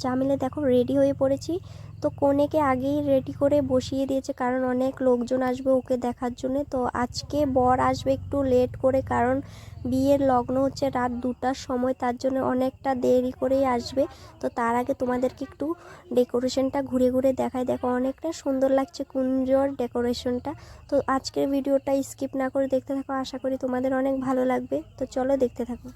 যা মিলে দেখো রেডি হয়ে পড়েছি। তো কনেকে আগেই রেডি করে বসিয়ে দিয়েছে, কারণ অনেক লোকজন আসবে ওকে দেখার জন্য। তো আজকে বর আসবে একটু লেট করে, কারণ বিয়ের লগ্ন হচ্ছে রাত 2টার সময়, তার জন্য অনেকটা দেরি করেই আসবে। তো তার আগে তোমাদেরকে একটু ডেকোরেশনটা ঘুরে ঘুরে দেখাই। দেখো অনেকটা সুন্দর লাগছে কুঞ্জর ডেকোরেশনটা। তো আজকের ভিডিওটা স্কিপ না করে দেখতে থাকো, আশা করি তোমাদের অনেক ভালো লাগবে। তো চলো দেখতে থাকো।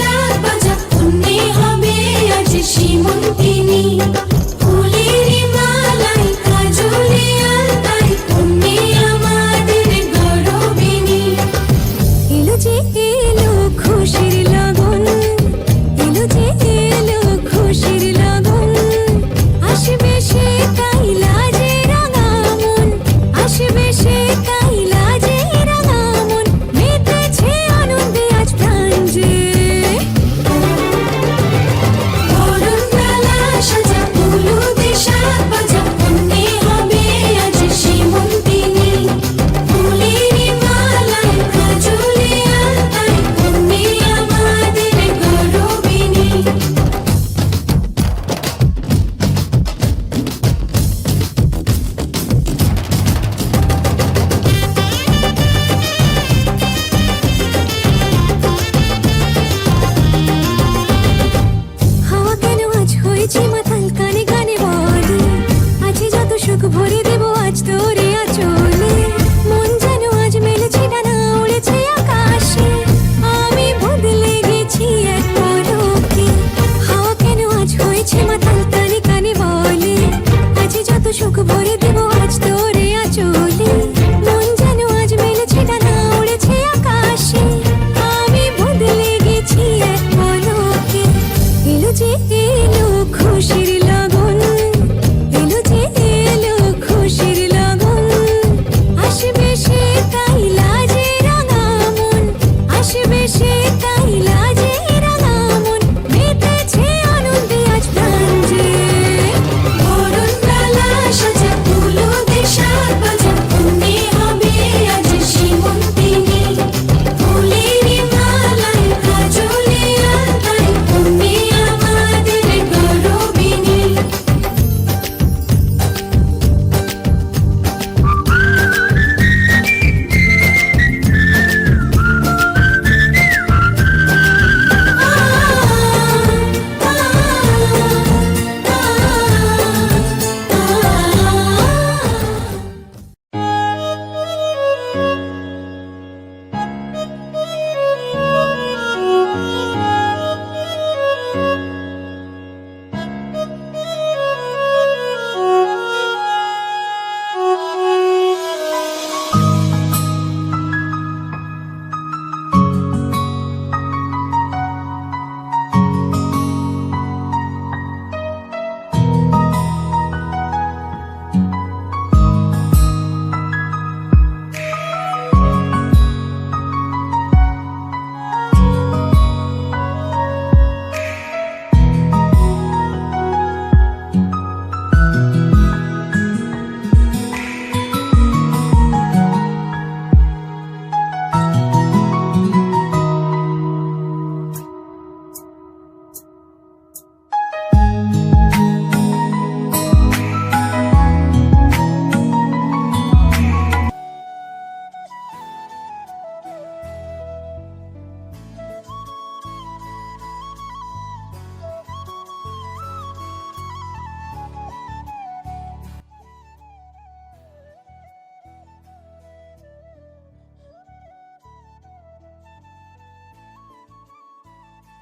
শাক ভাজা কন্যে হবে আজ শ্রীমন্তিনী ফুলের মালায় কাজলে আলতায় কন্যে আমাদের গৌরবিনী এলো যে এলো খুশির লগন এলো যে এলো খুশির লগন আসবে সে কাইলাজে রাঙা মন আসবে সে কাইলাজে রাঙা মন মেতেছে আনন্দে আজ প্রাণ যে বরণডালা সাজা হলুদে শাক ভাজা কন্যে হবে আজ শ্রীমন্তিনী ফুলের মালায় কাজলে আলতায় কন্যে আমাদের গৌরবিনী হাওয়া কেন আজ হয়েছে মাতাল কানে কানে বলে আছে যত সুখ ভরে দেব আজ তোরে আঁচলে মন যেন আজ মেলেছে ডানা উড়েছে আকাশে আমি বদলে গেছি এক পলকে হাওয়া কেন আজ হয়েছে মাতাল কানে কানে বলে আছে যত সুখ ভরে দেব আজ তোরে আঁচলে মন যেন আজ মেলেছে ডানা উড়েছে আকাশে আমি বদলে গেছি এক পলকে এলো যে এলো খুশির লগন এলো যে এলো খুশির লগন আসবে সে কাইলাজে রাঙা মন আসবে সে কাইলাজে রাঙা মন মেতেছে আনন্দে আজ প্রাণ যে বরণডালা সাজা হলুদে শাক ভাজা কন্যে হবে আজ শ্রীমন্তিনী ফুলের মালায় কাজলে আলতায় কন্যে আমাদের গৌরবিনী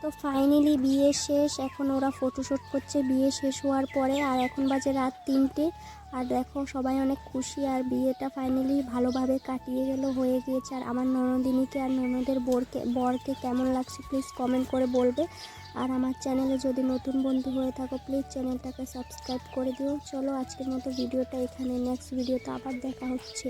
তো ফাইনালি বিয়ে শেষ, এখন ওরা ফটোশ্যুট করছে বিয়ে শেষ হওয়ার পরে। আর এখন বাজে রাত 3টে। আর দেখো সবাই অনেক খুশি, আর বিয়েটা ফাইনালি ভালোভাবে কাটিয়ে গেল, হয়ে গিয়েছে। আর আমার ননদিনীকে আর ননদের বরকে কেমন লাগছে প্লিজ কমেন্ট করে বলবে। আর আমার চ্যানেলে যদি নতুন বন্ধু হয়ে থাকো প্লিজ চ্যানেলটাকে সাবস্ক্রাইব করে দিও। চলো আজকের মতো ভিডিওটা এখানে, নেক্সট ভিডিওতে আবার দেখা হচ্ছে।